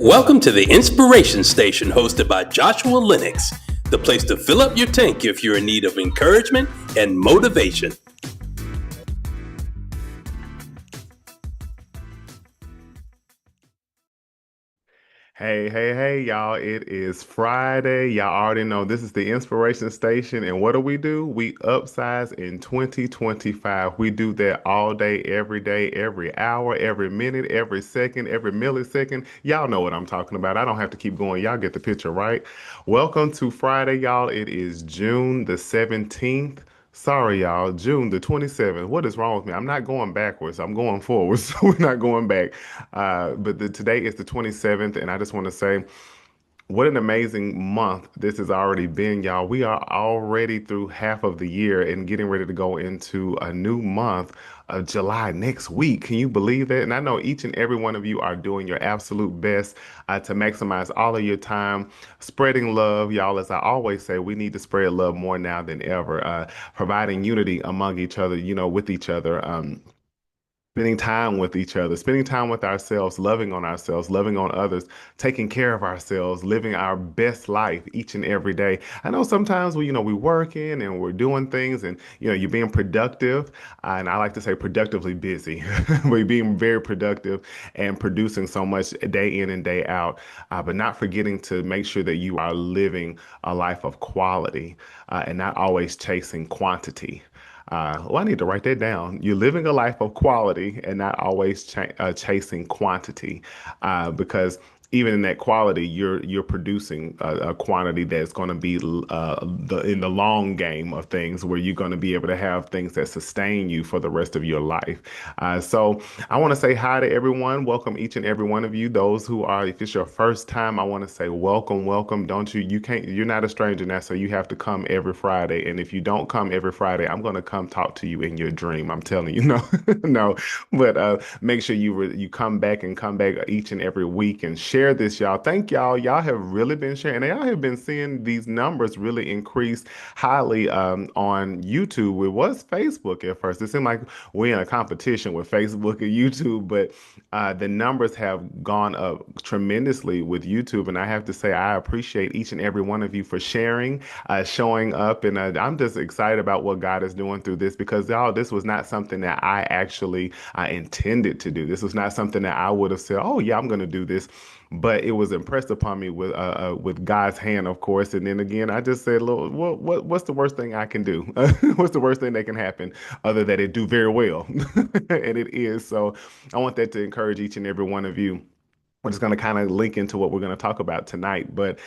Welcome to the Inspiration Station hosted by Joshua Lenox, the place to fill up your tank if you're in need of encouragement and motivation. Hey, y'all. It is Friday. Y'all already know this is the Inspiration Station. And what do? We upsize in 2025. We do that all day, every hour, every minute, every second, every millisecond. Y'all know what I'm talking about. I don't have to keep going. Y'all get the picture, right? Welcome to Friday, y'all. It is June the 17th. Sorry, y'all. June the 27th. What is wrong with me? I'm not going backwards. I'm going forwards. So we're not going back. Today is the 27th, and I just want to say, what an amazing month this has already been, y'all. We are already through half of the year and getting ready to go into a new month of July next week. Can you believe that? And I know each and every one of you are doing your absolute best to maximize all of your time, spreading love, y'all. As I always say, we need to spread love more now than ever, providing unity among each other, with each other. Spending time with each other, spending time with ourselves, loving on others, taking care of ourselves, living our best life each and every day. I know sometimes we working and we're doing things and you're being productive, and I like to say productively busy. We're being very productive and producing so much day in and day out, but not forgetting to make sure that you are living a life of quality, and not always chasing quantity. I need to write that down. You're living a life of quality and not always chasing quantity, because even in that quality, you're producing a quantity that's going to be in the long game of things, where you're going to be able to have things that sustain you for the rest of your life. So I want to say hi to everyone. Welcome each and every one of you. Those who are, if it's your first time, I want to say welcome, welcome. Don't you? You can't. You're not a stranger now, so you have to come every Friday. And if you don't come every Friday, I'm going to come talk to you in your dream. I'm telling you, no, no. But make sure you come back and come back each and every week and share this, y'all. Thank y'all. Y'all have really been sharing. Y'all have been seeing these numbers really increase highly on YouTube. It was Facebook at first. It seemed like we're in a competition with Facebook and YouTube, but the numbers have gone up tremendously with YouTube. And I have to say, I appreciate each and every one of you for sharing, showing up. And I'm just excited about what God is doing through this, because y'all, this was not something that I actually intended to do. This was not something that I would have said, oh, yeah, I'm going to do this. But it was impressed upon me with God's hand, of course. And then again, I just said, Lord, what's the worst thing I can do? What's the worst thing that can happen other than it do very well? And it is. So I want that to encourage each and every one of you. We're just going to kind of link into what we're going to talk about tonight. But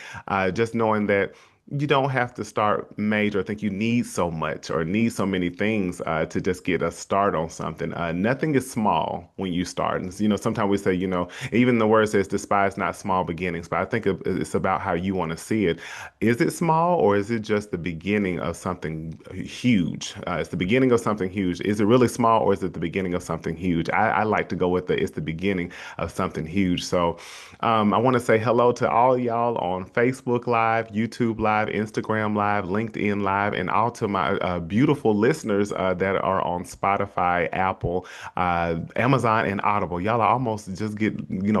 just knowing that you don't have to start major. I think you need so much or need so many things to just get a start on something. Nothing is small when you start. And, sometimes we say, even the word says despise not small beginnings, but I think it's about how you want to see it. Is it small, or is it just the beginning of something huge? It's the beginning of something huge. Is it really small, or is it the beginning of something huge? I like to go with it's the beginning of something huge. So I want to say hello to all y'all on Facebook Live, YouTube Live, Instagram Live, LinkedIn Live, and all to my beautiful listeners that are on Spotify, Apple, Amazon, and Audible. Y'all are almost just get,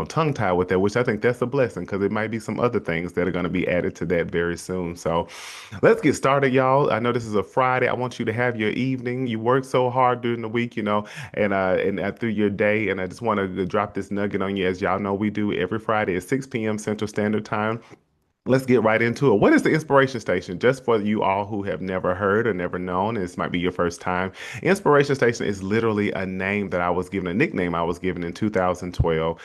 tongue-tied with that, which I think that's a blessing, because it might be some other things that are going to be added to that very soon. So let's get started, y'all. I know this is a Friday. I want you to have your evening. You work so hard during the week, and through your day. And I just want to drop this nugget on you. As y'all know, we do every Friday at 6 p.m. Central Standard Time. Let's get right into it. What is the Inspiration Station? Just for you all who have never heard or never known, this might be your first time. Inspiration Station is literally a name that I was given, a nickname I was given in 2012,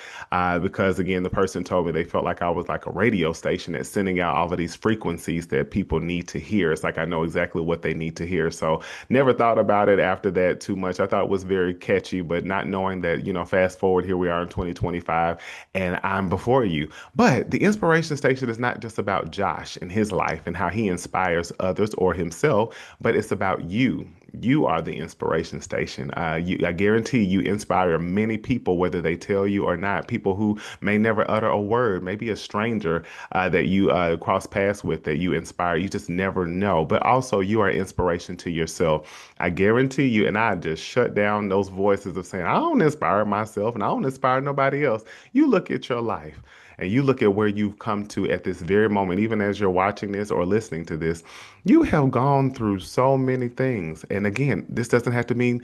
because again, the person told me they felt like I was like a radio station that's sending out all of these frequencies that people need to hear. It's like I know exactly what they need to hear. So never thought about it after that too much. I thought it was very catchy, but not knowing that, fast forward, here we are in 2025, and I'm before you. But the Inspiration Station is not just about Josh and his life and how he inspires others or himself, but it's about you. You are the inspiration station. I guarantee you inspire many people, whether they tell you or not. People who may never utter a word, maybe a stranger that you cross paths with, that you inspire. You just never know. But also, you are inspiration to yourself. I guarantee you, and I just shut down those voices of saying, I don't inspire myself and I don't inspire nobody else. You look at your life. and you look at where you've come to at this very moment, even as you're watching this or listening to this, you have gone through so many things. And again, this doesn't have to mean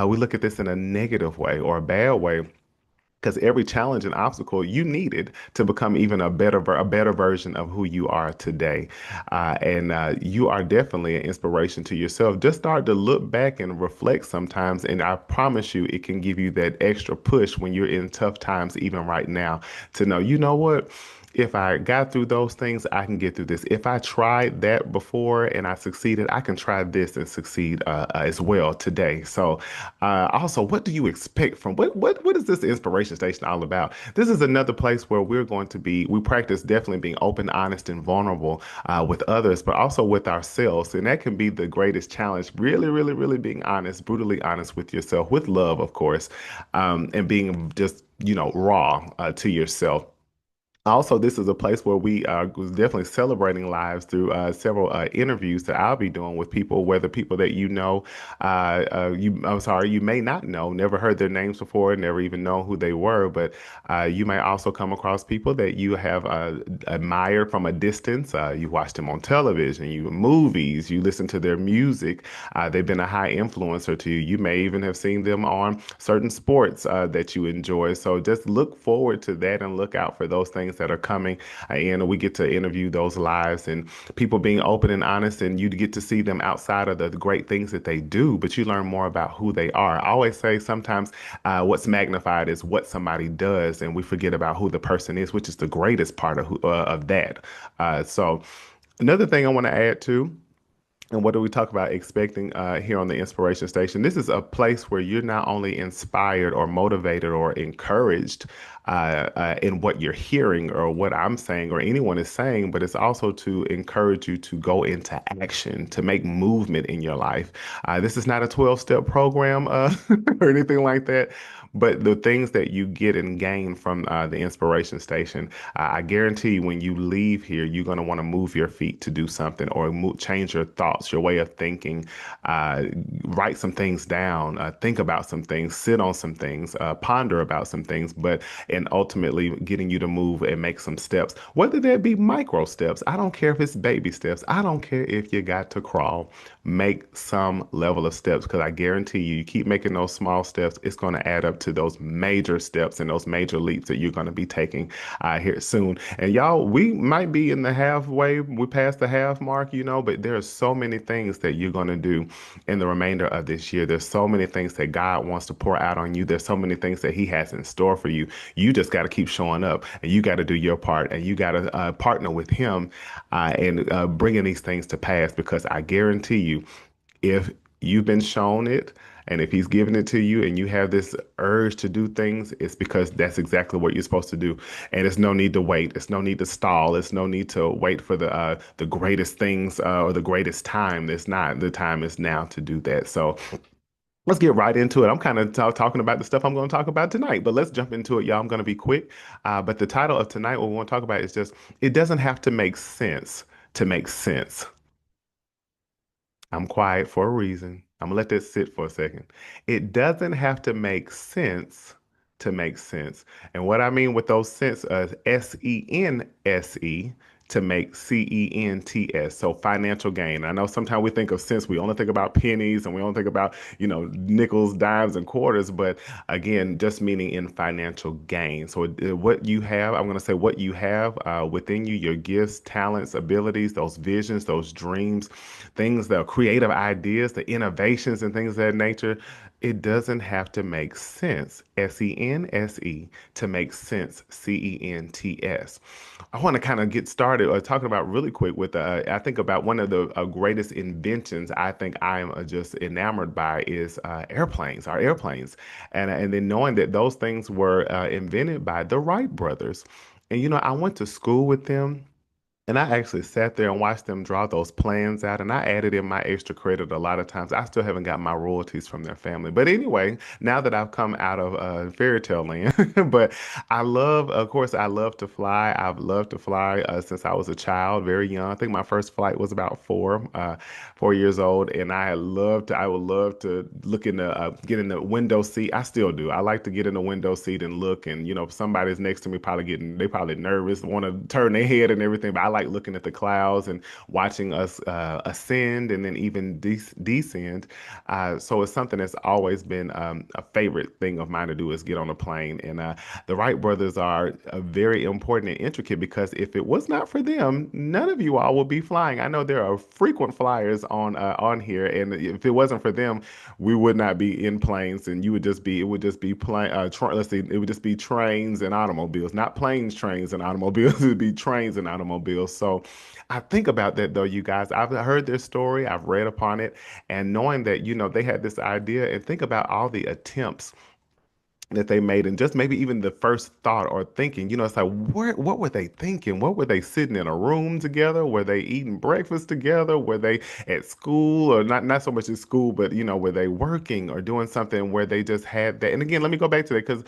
we look at this in a negative way or a bad way, because every challenge and obstacle you needed to become even a better version of who you are today. And you are definitely an inspiration to yourself. Just start to look back and reflect sometimes, and I promise you it can give you that extra push when you're in tough times, even right now, to know, you know what? If I got through those things, I can get through this. If I tried that before and I succeeded, I can try this and succeed as well today. So, also, what do you expect from what is this inspiration station all about? This is another place where we're going to be. We practice definitely being open, honest, and vulnerable with others, but also with ourselves, and that can be the greatest challenge. Really, really, really being honest, brutally honest with yourself, with love, of course, and being just raw to yourself. Also, this is a place where we was definitely celebrating lives through several interviews that I'll be doing with people, whether people that I'm sorry, you may not know, never heard their names before, never even know who they were, but you may also come across people that you have admired from a distance. You watched them on television, movies, you listen to their music. They've been a high influencer to you. You may even have seen them on certain sports that you enjoy. So just look forward to that and look out for those things that are coming. And we get to interview those lives and people being open and honest, and you get to see them outside of the great things that they do, but you learn more about who they are. I always say sometimes what's magnified is what somebody does, and we forget about who the person is, which is the greatest part of that. So another thing I want to add to. And what do we talk about expecting here on the Inspiration Station? This is a place where you're not only inspired or motivated or encouraged in what you're hearing or what I'm saying or anyone is saying, but it's also to encourage you to go into action, to make movement in your life. This is not a 12-step program or anything like that. But the things that you get and gain from the Inspiration Station, I guarantee when you leave here, you're going to want to move your feet to do something or change your thoughts, your way of thinking, uh, write some things down, think about some things, sit on some things, ponder about some things, and ultimately getting you to move and make some steps, whether that be micro steps. I don't care if it's baby steps. I don't care if you got to crawl. Make some level of steps, because I guarantee you keep making those small steps, it's going to add up to those major steps and those major leaps that you're going to be taking here soon. And y'all, we might be in the halfway, we passed the half mark, but there are so many things that you're going to do in the remainder of this year. There's so many things that God wants to pour out on you. There's so many things that He has in store for you. You just got to keep showing up, and you got to do your part, and you got to partner with Him and bringing these things to pass, because I guarantee you, if you've been shown it, and if he's given it to you and you have this urge to do things, it's because that's exactly what you're supposed to do. And it's no need to wait. It's no need to stall. It's no need to wait for the greatest things or the greatest time. It's not. The time is now to do that. So let's get right into it. I'm kind of talking about the stuff I'm going to talk about tonight, but let's jump into it, y'all. I'm going to be quick. But the title of tonight, what we want to talk about is just, it doesn't have to make sense to make sense. I'm quiet for a reason. I'm gonna let this sit for a second. It doesn't have to make sense to make sense. And what I mean with those sense is SENSE to make CENTS. So financial gain. I know sometimes we think of sense, we only think about pennies and we only think about, nickels, dimes, and quarters, but again, just meaning in financial gain. So what you have, I'm going to say what you have within you, your gifts, talents, abilities, those visions, those dreams, things, the creative ideas, the innovations and things of that nature. It doesn't have to make sense, SENSE, to make sense, CENTS. I want to kind of get started talking about really quick with, I think about one of the greatest inventions I think I am just enamored by is airplanes, our airplanes. And then knowing that those things were invented by the Wright brothers. And, I went to school with them. And I actually sat there and watched them draw those plans out, and I added in my extra credit a lot of times. I still haven't got my royalties from their family. But anyway, now that I've come out of fairy tale land, but I love, of course, I love to fly. I've loved to fly since I was a child, very young. I think my first flight was about 4 years old, and I would love to look in get in the window seat. I still do. I like to get in the window seat and look, and somebody's next to me they probably nervous, want to turn their head and everything, but I like looking at the clouds and watching us ascend and then even descend. So it's something that's always been a favorite thing of mine to do is get on a plane. And the Wright brothers are very important and intricate because if it was not for them, none of you all would be flying. I know there are frequent flyers on here, and if it wasn't for them, we would not be in planes, and it would just be let's see, it would just be trains and automobiles, not planes, trains and automobiles. It would be trains and automobiles. So I think about that though, you guys. I've heard their story, I've read upon it, and knowing that, they had this idea, and think about all the attempts that they made, and just maybe even the first thought or thinking, it's like, what were they thinking? What were they sitting in a room together? Were they eating breakfast together? Were they at school, or not so much at school, but were they working or doing something where they just had that? And again, let me go back to that, because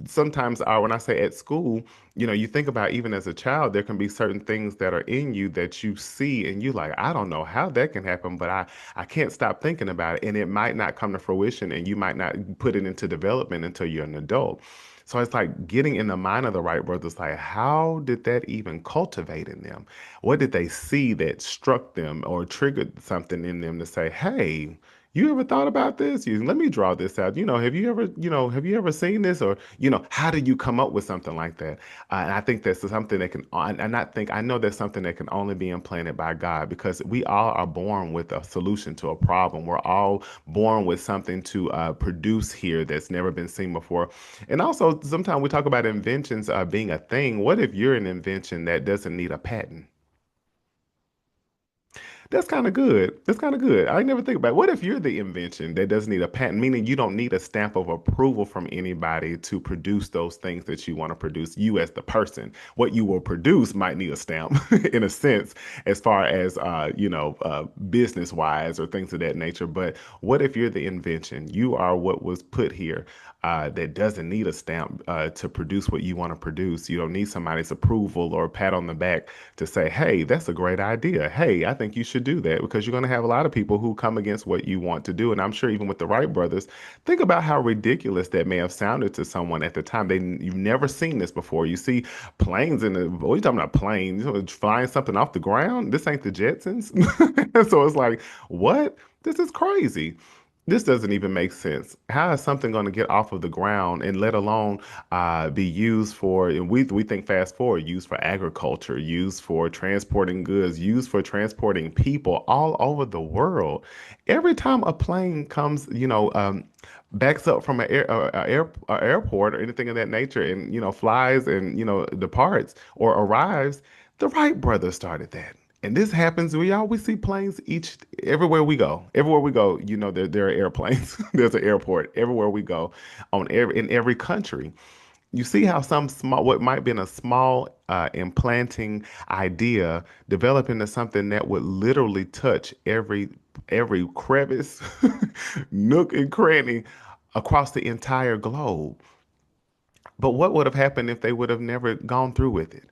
sometimes when I say at school, you think about, even as a child, there can be certain things that are in you that you see and you like, I don't know how that can happen, but I can't stop thinking about it. And it might not come to fruition, and you might not put it into development until you're an adult. So it's like getting in the mind of the Wright brothers, like, how did that even cultivate in them? What did they see that struck them or triggered something in them to say, hey, you ever thought about this? Let me draw this out. Have you ever seen this? Or, how did you come up with something like that? And I think that's something that can, and not think, I know that's something that can only be implanted by God, because we all are born with a solution to a problem. We're all born with something to produce here that's never been seen before. And also, sometimes we talk about inventions being a thing. What if you're an invention that doesn't need a patent? That's kind of good. That's kind of good. I never think about it. What if you're the invention that doesn't need a patent, meaning you don't need a stamp of approval from anybody to produce those things that you want to produce? You as the person, what you will produce might need a stamp in a sense, as far as business wise or things of that nature. But what if you're the invention? You are what was put here. That doesn't need a stamp to produce what you want to produce. You don't need somebody's approval or a pat on the back to say, hey, that's a great idea. Hey, I think you should do that, because you're going to have a lot of people who come against what you want to do. And I'm sure even with the Wright brothers, think about how ridiculous that may have sounded to someone at the time. You've never seen this before. You see planes what are you talking about, planes? Flying something off the ground? This ain't the Jetsons. So it's like, what? This is crazy. This doesn't even make sense. How is something going to get off of the ground, and let alone be used for, and we think fast forward, used for agriculture, used for transporting goods, used for transporting people all over the world. Every time a plane comes, backs up from a airport or anything of that nature, and flies and departs or arrives, the Wright brothers started that. And this happens. We always see planes everywhere we go. Everywhere we go, there are airplanes. There's an airport everywhere we go, in every country. You see how what might have been a small implanting idea develop into something that would literally touch every crevice, nook and cranny across the entire globe. But what would have happened if they would have never gone through with it?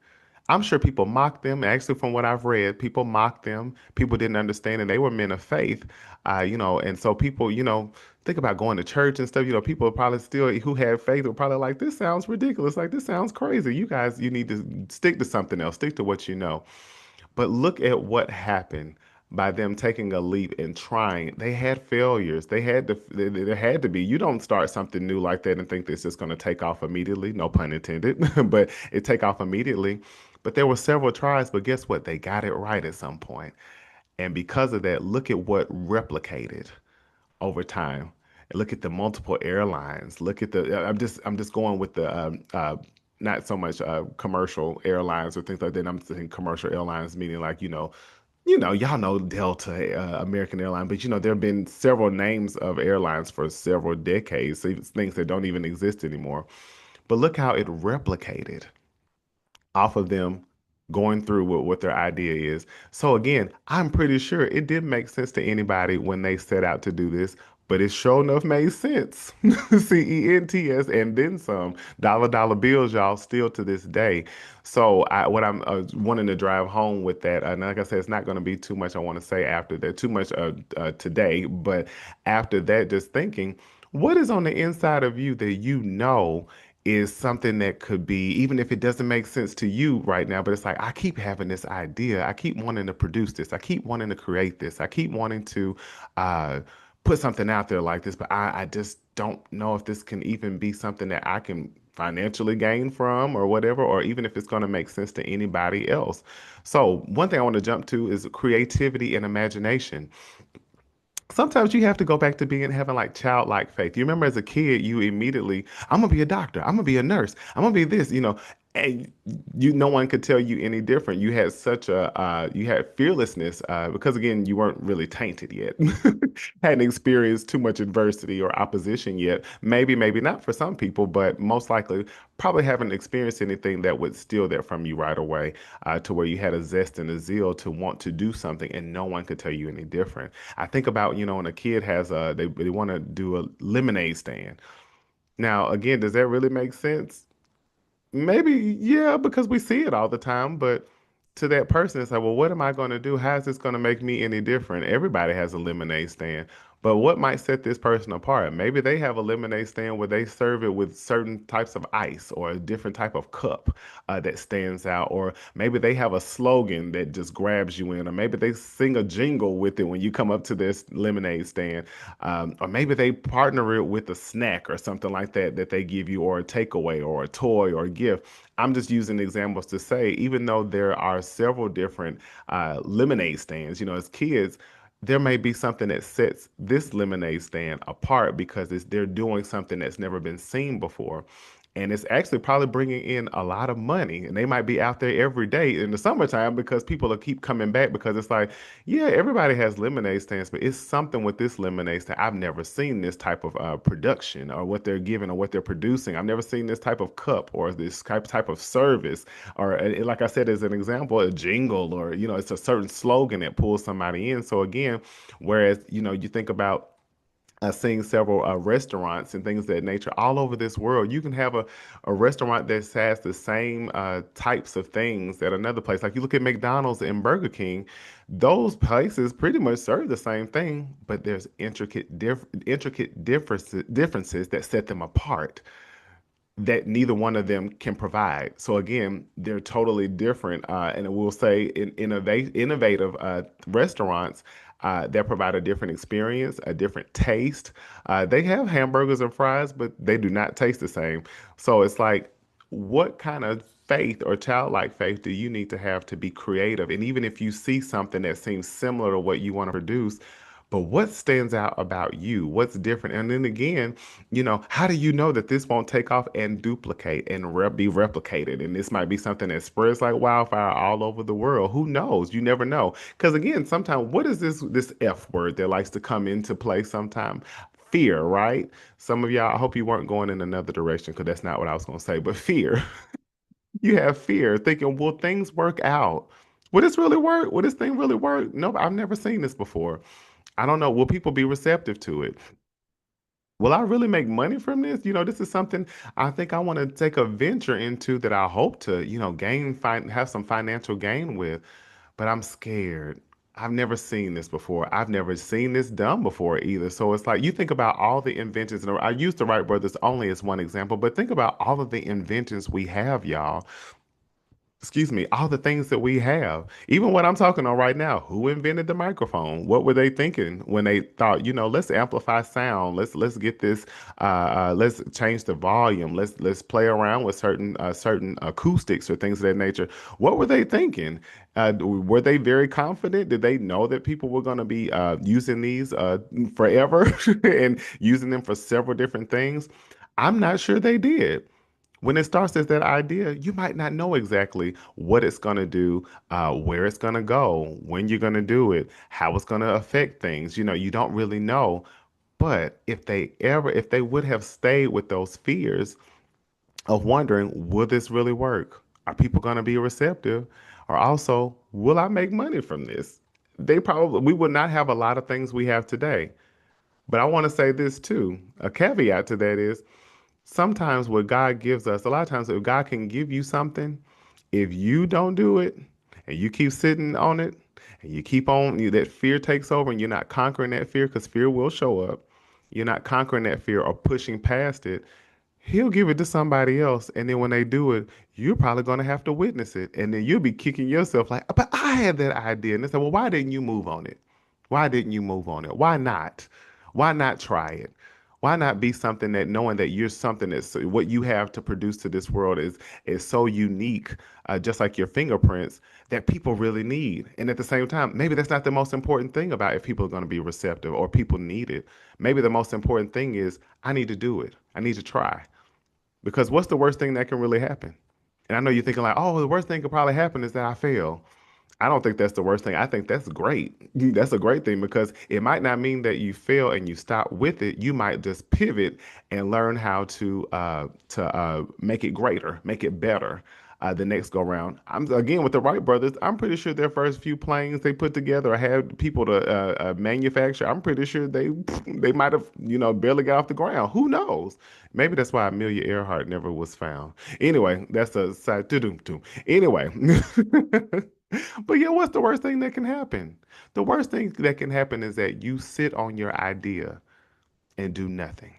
I'm sure people mocked them. Actually, from what I've read, people mocked them. People didn't understand, and they were men of faith, And so people, think about going to church and stuff. People probably still who had faith were probably like, "This sounds ridiculous. Like, this sounds crazy. You guys, you need to stick to something else. Stick to what you know." But look at what happened by them taking a leap and trying. They had failures. There had to be. You don't start something new like that and think this is going to take off immediately. No pun intended, but it take off immediately. But there were several tries, but guess what? They got it right at some point. And because of that, look at what replicated over time. And look at the multiple airlines. Look at I'm just going with the not so much commercial airlines or things like that. I'm saying commercial airlines, meaning like, y'all know Delta, American Airlines, but there have been several names of airlines for several decades, so it's things that don't even exist anymore. But look how it replicated off of them. going through with what their idea is. So again, I'm pretty sure it didn't make sense to anybody when they set out to do this, but it sure enough made sense. CENTS and then some. Dollar bills, y'all, still to this day. So what I'm wanting to drive home with that, and like I said, it's not going to be too much I want to say after that, too much today, but after that, just thinking, what is on the inside of you that you know is something that could be, even if it doesn't make sense to you right now, but it's like, I keep having this idea. I keep wanting to produce this. I keep wanting to create this. I keep wanting to uh, put something out there like this, but I just don't know if this can even be something that I can financially gain from or whatever, or even if it's going to make sense to anybody else. So, one thing I want to jump to is creativity and imagination. Sometimes you have to go back to being having like childlike faith. You remember as a kid, you immediately, I'm gonna be a doctor, I'm gonna be a nurse, I'm gonna be this, and no one could tell you any different. You had such a you had fearlessness because again, you weren't really tainted yet, hadn't experienced too much adversity or opposition yet. Maybe not for some people, but most likely probably haven't experienced anything that would steal that from you right away, to where you had a zest and a zeal to want to do something, and no one could tell you any different. I think about, when a kid has they want to do a lemonade stand. Now, again, does that really make sense? Maybe, yeah, because we see it all the time, but to that person, it's like, well, what am I going to do? How is this going to make me any different? Everybody has a lemonade stand, but what might set this person apart? Maybe they have a lemonade stand where they serve it with certain types of ice or a different type of cup that stands out, or maybe they have a slogan that just grabs you in, or maybe they sing a jingle with it when you come up to this lemonade stand, or maybe they partner it with a snack or something like that that they give you, or a takeaway, or a toy, or a gift. I'm just using examples to say, even though there are several different lemonade stands, as kids, there may be something that sets this lemonade stand apart because they're doing something that's never been seen before. And it's actually probably bringing in a lot of money. And they might be out there every day in the summertime because people will keep coming back because it's like, yeah, everybody has lemonade stands, but it's something with this lemonade stand. I've never seen this type of production or what they're giving or what they're producing. I've never seen this type of cup or this type of service. Or like I said, as an example, a jingle, or, it's a certain slogan that pulls somebody in. So again, whereas, you think about seeing several restaurants and things of that nature all over this world. You can have a restaurant that has the same types of things at another place. Like you look at McDonald's and Burger King, those places pretty much serve the same thing, but there's intricate differences that set them apart that neither one of them can provide. So again, they're totally different. And we'll say innovative restaurants that provide a different experience, a different taste. They have hamburgers and fries, but they do not taste the same. So it's like, what kind of faith or childlike faith do you need to have to be creative? And even if you see something that seems similar to what you want to produce, but what stands out about you? What's different? And then again, how do you know that this won't take off and duplicate and be replicated? And this might be something that spreads like wildfire all over the world. Who knows? You never know. Because again, sometimes what is this F word that likes to come into play sometime? Fear, right? Some of y'all, I hope you weren't going in another direction because that's not what I was going to say, but fear. You have fear thinking, will things work out? Will this really work? Will this thing really work? No, I've never seen this before. I don't know. Will people be receptive to it? Will I really make money from this? This is something I think I want to take a venture into that I hope to, have some financial gain with, but I'm scared. I've never seen this before. I've never seen this done before either. So it's like you think about all the inventions, and I use the Wright brothers only as one example, but think about all of the inventions we have, y'all. Excuse me, all the things that we have, even what I'm talking on right now. Who invented the microphone? What were they thinking when they thought, let's amplify sound, let's get this, let's change the volume, let's play around with certain acoustics or things of that nature. What were they thinking? Were they very confident? Did they know that people were going to be using these forever and using them for several different things? I'm not sure they did. When it starts as that idea, you might not know exactly what it's going to do, where it's going to go, when you're going to do it, how it's going to affect things. You don't really know. But if they would have stayed with those fears of wondering, will this really work? Are people going to be receptive? Or also, will I make money from this? We would not have a lot of things we have today. But I want to say this too. A caveat to that is sometimes what God gives us, a lot of times if God can give you something, if you don't do it and you keep sitting on it and you keep on, that fear takes over and you're not conquering that fear because fear will show up. You're not conquering that fear or pushing past it. He'll give it to somebody else. And then when they do it, you're probably going to have to witness it. And then you'll be kicking yourself like, but I had that idea. And they say, well, why didn't you move on it? Why didn't you move on it? Why not? Why not try it? Why not be something that knowing that you're something that's what you have to produce to this world is so unique, just like your fingerprints that people really need. And at the same time, maybe that's not the most important thing about if people are going to be receptive or people need it. Maybe the most important thing is I need to do it. I need to try. Because what's the worst thing that can really happen? And I know you're thinking like, oh, the worst thing could probably happen is that I fail. I don't think that's the worst thing. I think that's great. That's a great thing because it might not mean that you fail and you stop with it. You might just pivot and learn how to make it greater, make it better the next go round. I'm again with the Wright brothers. I'm pretty sure their first few planes they put together or had people to manufacture. I'm pretty sure they might have barely got off the ground. Who knows? Maybe that's why Amelia Earhart never was found. Anyway, that's a side. Anyway. But yeah, what's the worst thing that can happen? The worst thing that can happen is that you sit on your idea and do nothing.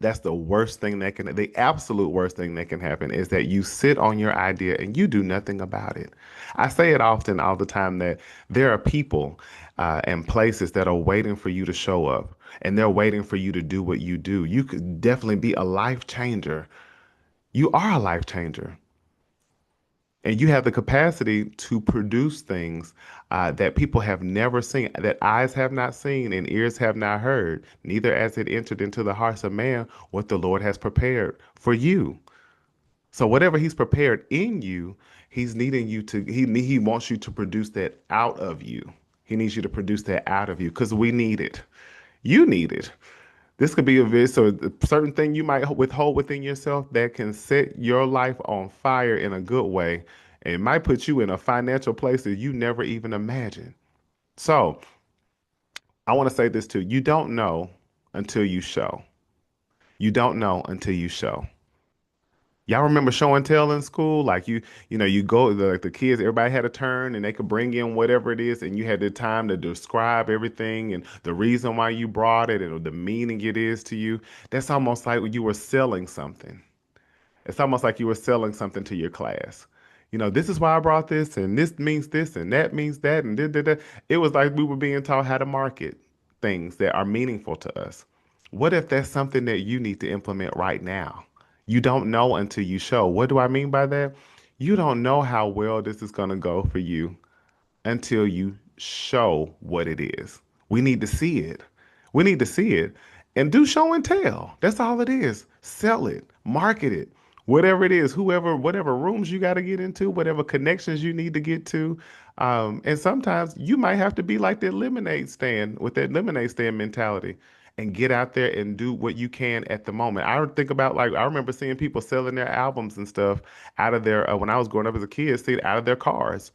That's the worst thing the absolute worst thing that can happen is that you sit on your idea and you do nothing about it. I say it often, all the time, that there are people and places that are waiting for you to show up and they're waiting for you to do what you do. You could definitely be a life changer. You are a life changer. And you have the capacity to produce things that people have never seen, that eyes have not seen and ears have not heard, neither has it entered into the hearts of man what the Lord has prepared for you. So whatever He's prepared in you, He's needing you to, He wants you to produce that out of you. He needs you to produce that out of you because we need it. You need it. This could be so a certain thing you might withhold within yourself that can set your life on fire in a good way. And it might put you in a financial place that you never even imagined. So I want to say this too. You don't know until you show. You don't know until you show. Y'all remember show and tell in school? Like you go like the kids, everybody had a turn and they could bring in whatever it is, and you had the time to describe everything and the reason why you brought it and the meaning it is to you. That's almost like when you were selling something. It's almost like you were selling something to your class. This is why I brought this, and this means this, and that means that, and da. It was like we were being taught how to market things that are meaningful to us. What if that's something that you need to implement right now? You don't know until you show. What do I mean by that? You don't know how well this is going to go for you until you show what it is. We need to see it. We need to see it and do show and tell. That's all it is. Sell it, market it, whatever it is, whatever rooms you got to get into, whatever connections you need to get to. And sometimes you might have to be like that lemonade stand with that lemonade stand mentality and get out there and do what you can at the moment. I think about like I remember seeing people selling their albums and stuff out of their when I was growing up as a kid, see it out of their cars,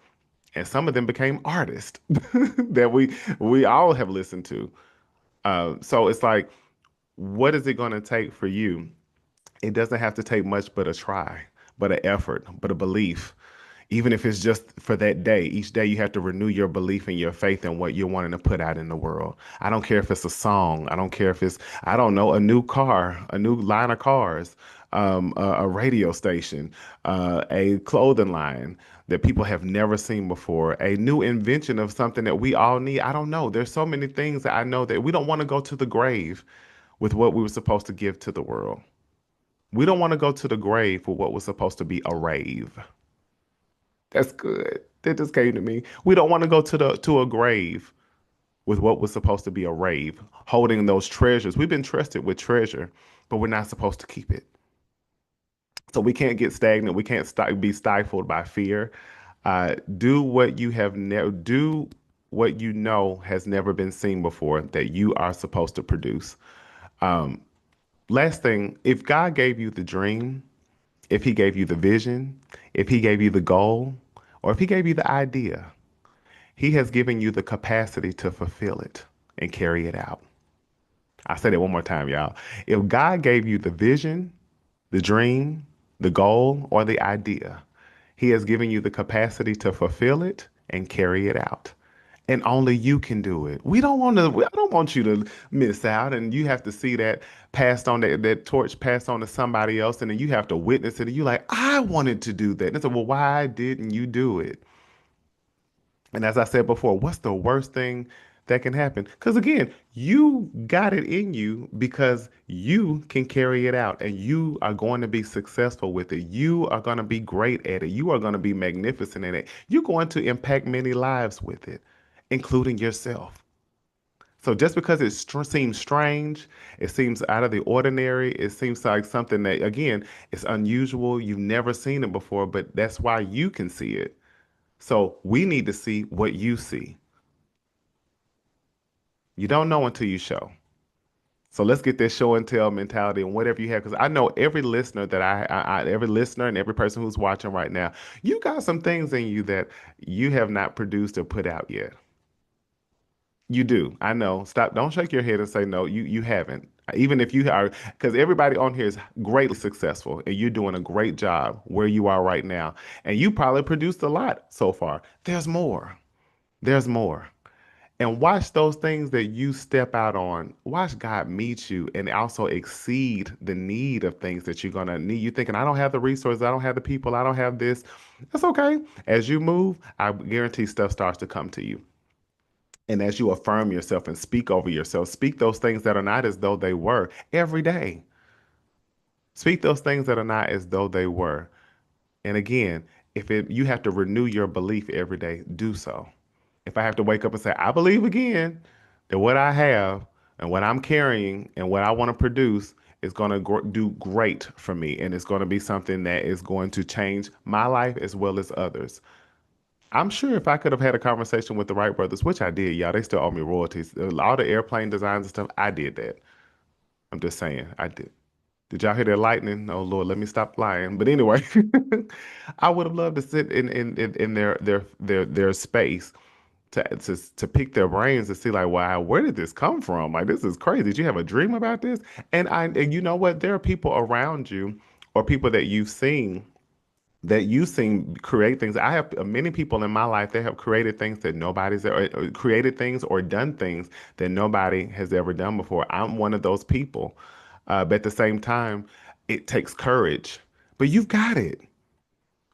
and some of them became artists that we all have listened to. So it's like, what is it going to take for you? It doesn't have to take much but a try, but an effort, but a belief. Even if it's just for that day, each day you have to renew your belief and your faith in what you're wanting to put out in the world. I don't care if it's a song. I don't care if it's, I don't know, a new car, a new line of cars, a radio station, a clothing line that people have never seen before, a new invention of something that we all need. I don't know. There's so many things that I know that we don't want to go to the grave with what we were supposed to give to the world. We don't want to go to the grave with what was supposed to be a rave. That's good. That just came to me. We don't want to go to a grave with what was supposed to be a rave, holding those treasures. We've been trusted with treasure, but we're not supposed to keep it. So we can't get stagnant. We can't be stifled by fear. Do what you have never do what you know has never been seen before that you are supposed to produce. Um, Last thing, if God gave you the dream, if He gave you the vision, if He gave you the goal, or if he gave you the idea, he has given you the capacity to fulfill it and carry it out. I'll say that one more time, y'all. If God gave you the vision, the dream, the goal, or the idea, he has given you the capacity to fulfill it and carry it out. And only you can do it. We don't want to, I don't want you to miss out. And you have to see that passed on, that torch passed on to somebody else. And then you have to witness it. And you're like, I wanted to do that. And so, well, why didn't you do it? And as I said before, what's the worst thing that can happen? Because again, you got it in you because you can carry it out and you are going to be successful with it. You are going to be great at it. You are going to be magnificent in it. You're going to impact many lives with it, including yourself. So just because it seems strange, it seems out of the ordinary, it seems like something that, again, is unusual. You've never seen it before, but that's why you can see it. So we need to see what you see. You don't know until you show. So let's get this show and tell mentality and whatever you have, because I know every listener that every listener and every person who's watching right now, you got some things in you that you have not produced or put out yet. You do. I know. Stop. Don't shake your head and say no. You haven't. Even if you are, because everybody on here is greatly successful and you're doing a great job where you are right now. And you probably produced a lot so far. There's more. There's more. And watch those things that you step out on. Watch God meet you and also exceed the need of things that you're going to need. You thinking, I don't have the resources, I don't have the people, I don't have this. That's okay. As you move, I guarantee stuff starts to come to you. And as you affirm yourself and speak over yourself, speak those things that are not as though they were every day. Speak those things that are not as though they were. And again, if you have to renew your belief every day, do so. If I have to wake up and say, I believe again that what I have and what I'm carrying and what I want to produce is going to do great for me. And it's going to be something that is going to change my life as well as others. I'm sure if I could have had a conversation with the Wright brothers, which I did, y'all, they still owe me royalties. All the airplane designs and stuff, I did that. I'm just saying, I did. Did y'all hear that lightning? Oh Lord, let me stop lying. But anyway, I would have loved to sit in their space to pick their brains to see like, wow, where did this come from? Like this is crazy. Did you have a dream about this? And you know what? There are people around you or people that you've seen create things. I have many people in my life that have created things that nobody's or created things or done things that nobody has ever done before. I'm one of those people. But at the same time, it takes courage. But you've got it.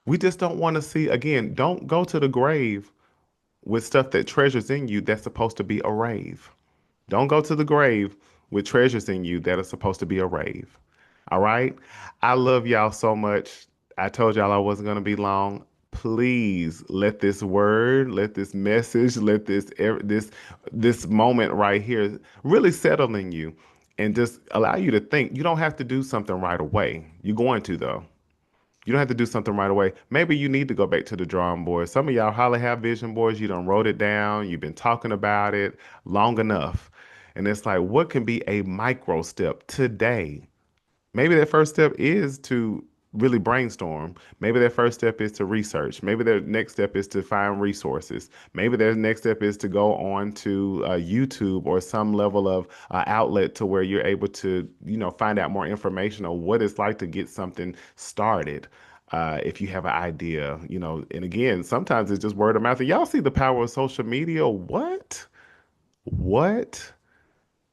We just don't want to see, again, don't go to the grave with stuff that treasures in you that's supposed to be a rave. Don't go to the grave with treasures in you that are supposed to be a rave. All right? I love y'all so much. I told y'all I wasn't going to be long. Please let this word, let this message, let this moment right here really settle in you and just allow you to think. You don't have to do something right away. You're going to though. You don't have to do something right away. Maybe you need to go back to the drawing board. Some of y'all probably have vision boards. You done wrote it down. You've been talking about it long enough. And it's like, what can be a micro step today? Maybe that first step is to really brainstorm. Maybe that first step is to research. Maybe the next step is to find resources. Maybe the next step is to go on to YouTube or some level of outlet to where you're able to, find out more information on what it's like to get something started. If you have an idea, and again, sometimes it's just word of mouth. And y'all see the power of social media. What? What?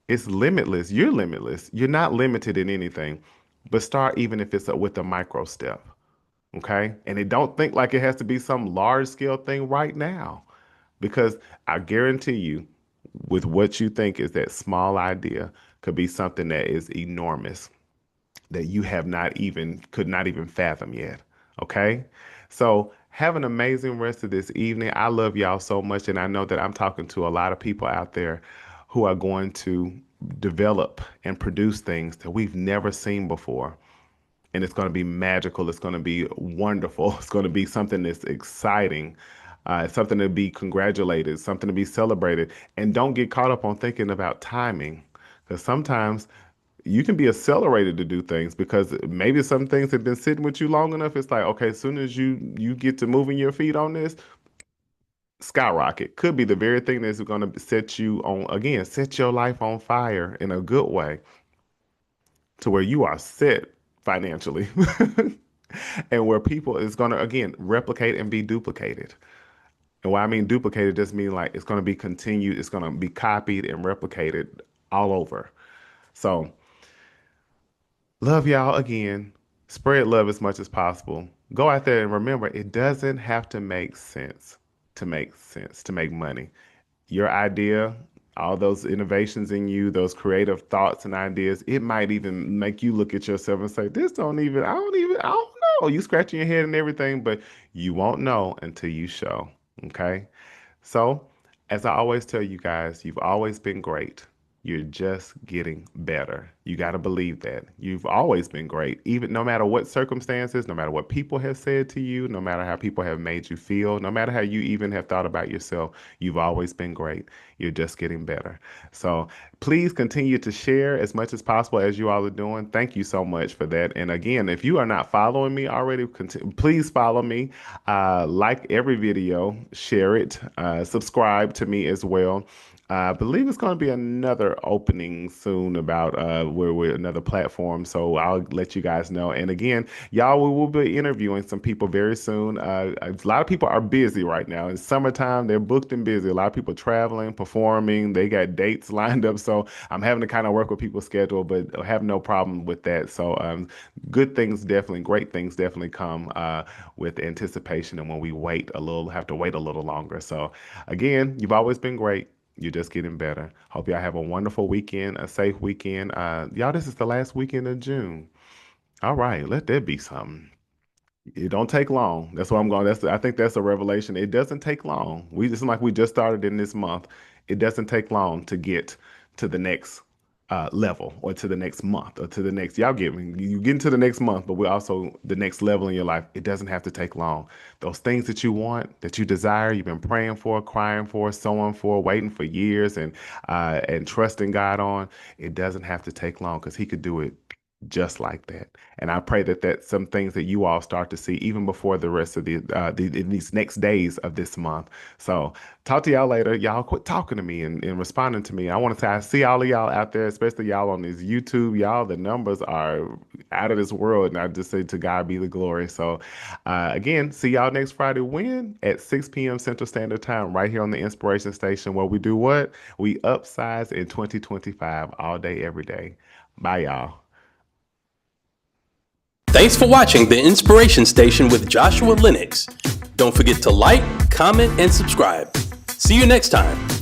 It's limitless. You're limitless. You're not limited in anything. But start even if it's with a micro step. Okay. And it don't think like it has to be some large scale thing right now. Because I guarantee you, with what you think is that small idea, could be something that is enormous that you have not even could not even fathom yet. Okay? So have an amazing rest of this evening. I love y'all so much, and I know that I'm talking to a lot of people out there who are going to develop and produce things that we've never seen before. And it's going to be magical. It's going to be wonderful. It's going to be something that's exciting, something to be congratulated, something to be celebrated. And don't get caught up on thinking about timing, because sometimes You can be accelerated to do things because maybe some things have been sitting with you long enough. It's like, okay, as soon as you get to moving your feet on this, skyrocket. Could be the very thing that's going to set you on, again, set your life on fire in a good way to where you are set financially and where people is going to, again, replicate and be duplicated. And what I mean duplicated just mean like it's going to be continued, it's going to be copied and replicated all over. So, love y'all again. Spread love as much as possible. Go out there and remember, it doesn't have to make sense, to make money. Your idea, all those innovations in you, those creative thoughts and ideas, it might even make you look at yourself and say, this don't even, I don't know. You scratching your head and everything, but you won't know until you show. Okay. So, as I always tell you guys, you've always been great. You're just getting better. You got to believe that. You've always been great, even no matter what circumstances, no matter what people have said to you, no matter how people have made you feel, no matter how you even have thought about yourself, you've always been great. You're just getting better. So please continue to share as much as possible as you all are doing. Thank you so much for that. And again, if you are not following me already, please follow me. Like every video, share it, subscribe to me as well. I believe it's going to be another opening soon about where we're another platform. So I'll let you guys know. And again, y'all, we will be interviewing some people very soon. A lot of people are busy right now. It's summertime. They're booked and busy. A lot of people traveling, performing. They got dates lined up. So I'm having to kind of work with people's schedule, but I have no problem with that. So good things definitely, great things definitely come with anticipation. And when we wait a little, have to wait a little longer. So again, you've always been great. You're just getting better. Hope y'all have a wonderful weekend, a safe weekend. Y'all, this is the last weekend of June. All right, let that be something. It don't take long. That's what I'm going. I think that's a revelation. It doesn't take long. We just like we just started in this month. It doesn't take long to get to the next level or to the next month or to the next. Y'all get me. You get into the next month, but we're also the next level in your life. It doesn't have to take long. Those things that you want, that you desire, you've been praying for, crying for, sowing for, waiting for years, and trusting God on. It doesn't have to take long because He could do it just like that. And I pray that that's some things that you all start to see even before the rest of in these next days of this month. So talk to y'all later. Y'all quit talking to me and responding to me. I want to say I see all of y'all out there, especially y'all on this YouTube. Y'all, the numbers are out of this world. And I just say to God be the glory. So again, see y'all next Friday when at 6 p.m. Central Standard Time right here on the Inspiration Station where we do what? We upsize in 2025 all day, every day. Bye, y'all. Thanks for watching The Inspiration Station with Joshua Lenox. Don't forget to like, comment, and subscribe. See you next time.